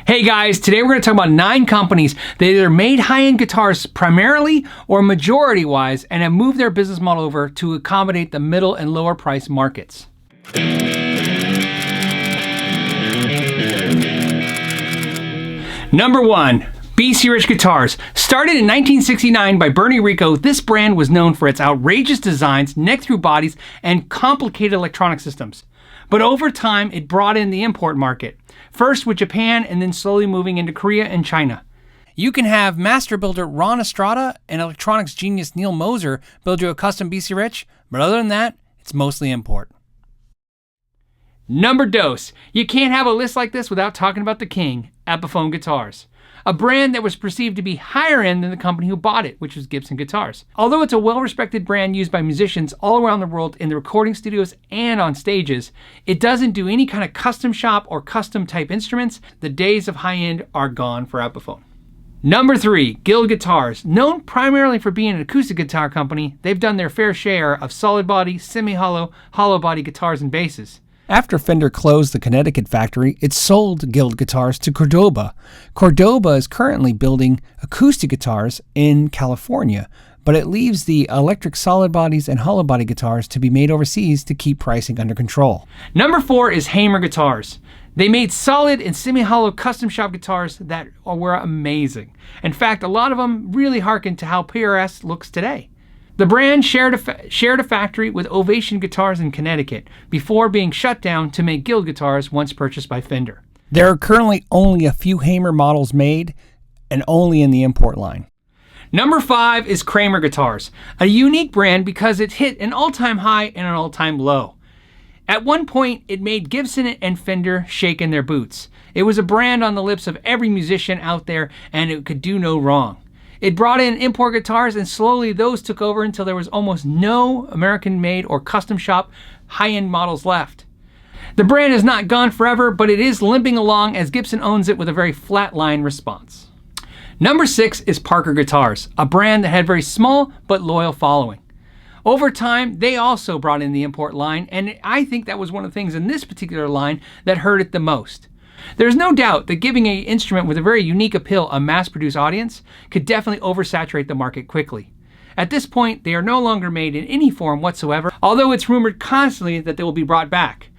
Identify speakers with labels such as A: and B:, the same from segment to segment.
A: Hey guys, today we're going to talk about 9 companies that either made high-end guitars primarily or majority-wise and have moved their business model over to accommodate the middle and lower price markets. Number 1. BC Rich Guitars. Started in 1969 by Bernie Rico, this brand was known for its outrageous designs, neck-through bodies, and complicated electronic systems. But over time, it brought in the import market, first with Japan and then slowly moving into Korea and China. You can have master builder Ron Estrada and electronics genius Neil Moser build you a custom BC Rich, but other than that, it's mostly import. Number 2. You can't have a list like this without talking about the king, Epiphone Guitars. A brand that was perceived to be higher end than the company who bought it, which was Gibson Guitars. Although it's a well-respected brand used by musicians all around the world in the recording studios and on stages, it doesn't do any kind of custom shop or custom type instruments. The days of high-end are gone for Epiphone. Number 3, Guild Guitars. Known primarily for being an acoustic guitar company, they've done their fair share of solid body, semi-hollow, hollow body guitars and basses. After Fender closed the Connecticut factory, it sold Guild Guitars to Cordoba. Cordoba is currently building acoustic guitars in California, but it leaves the electric solid bodies and hollow body guitars to be made overseas to keep pricing under control. Number 4 is Hamer Guitars. They made solid and semi-hollow custom shop guitars that were amazing. In fact, a lot of them really harken to how PRS looks today. The brand shared a factory with Ovation Guitars in Connecticut before being shut down to make Guild Guitars once purchased by Fender. There are currently only a few Hamer models made and only in the import line. Number 5 is Kramer Guitars, a unique brand because it hit an all-time high and an all-time low. At one point, it made Gibson and Fender shake in their boots. It was a brand on the lips of every musician out there and it could do no wrong. It brought in import guitars and slowly those took over until there was almost no American-made or custom shop high-end models left. The brand is not gone forever, but it is limping along as Gibson owns it with a very flat-line response. Number 6 is Parker Guitars, a brand that had very small but loyal following. Over time, they also brought in the import line, and I think that was one of the things in this particular line that hurt it the most. There's no doubt that giving an instrument with a very unique appeal a mass-produced audience could definitely oversaturate the market quickly. At this point, they are no longer made in any form whatsoever, although it's rumored constantly that they will be brought back.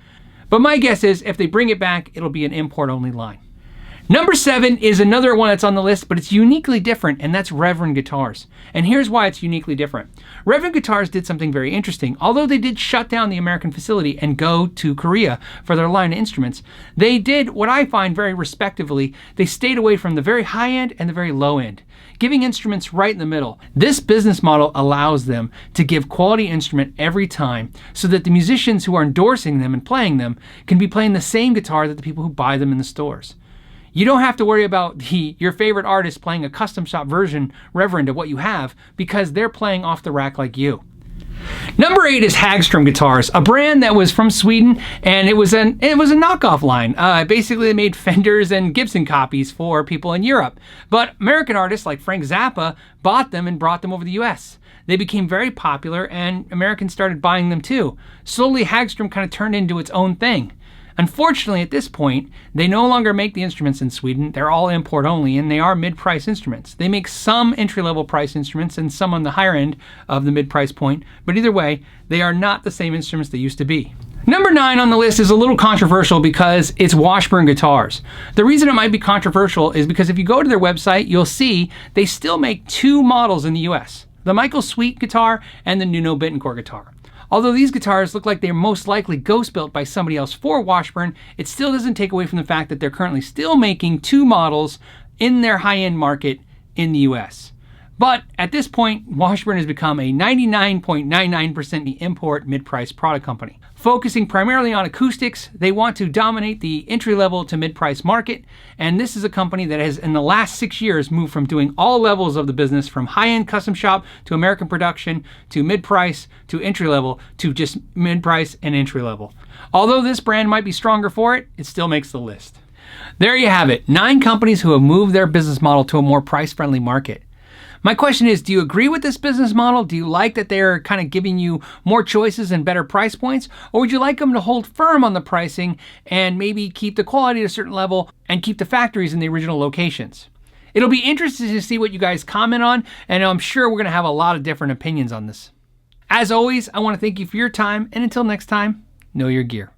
A: But my guess is if they bring it back, it'll be an import-only line. Number 7 is another one that's on the list, but it's uniquely different, and that's Reverend Guitars. And here's why it's uniquely different. Reverend Guitars did something very interesting. Although they did shut down the American facility and go to Korea for their line of instruments, they did what I find very respectively. They stayed away from the very high end and the very low end, giving instruments right in the middle. This business model allows them to give quality instrument every time so that the musicians who are endorsing them and playing them can be playing the same guitar that the people who buy them in the stores. You don't have to worry about your favorite artist playing a custom shop version, Reverend, of what you have because they're playing off the rack like you. Number 8 is Hagstrom Guitars, a brand that was from Sweden, and it was a knockoff line. Basically, they made Fenders and Gibson copies for people in Europe. But American artists like Frank Zappa bought them and brought them over to the US. They became very popular, and Americans started buying them too. Slowly, Hagstrom kind of turned into its own thing. Unfortunately, at this point, they no longer make the instruments in Sweden. They're all import only, and they are mid-price instruments. They make some entry-level price instruments and some on the higher end of the mid-price point, but either way, they are not the same instruments they used to be. Number 9 on the list is a little controversial because it's Washburn Guitars. The reason it might be controversial is because if you go to their website, you'll see they still make 2 models in the US, the Michael Sweet guitar and the Nuno Bittencourt guitar. Although these guitars look like they're most likely ghost-built by somebody else for Washburn, it still doesn't take away from the fact that they're currently still making 2 models in their high-end market in the US. But at this point, Washburn has become a 99.99% import mid-price product company. Focusing primarily on acoustics, they want to dominate the entry-level to mid-price market, and this is a company that has, in the last 6 years, moved from doing all levels of the business, from high-end custom shop to American production to mid-price to entry-level to just mid-price and entry-level. Although this brand might be stronger for it, it still makes the list. There you have it, 9 companies who have moved their business model to a more price-friendly market. My question is, do you agree with this business model? Do you like that they're kind of giving you more choices and better price points? Or would you like them to hold firm on the pricing and maybe keep the quality at a certain level and keep the factories in the original locations? It'll be interesting to see what you guys comment on, and I'm sure we're going to have a lot of different opinions on this. As always, I want to thank you for your time, and until next time, know your gear.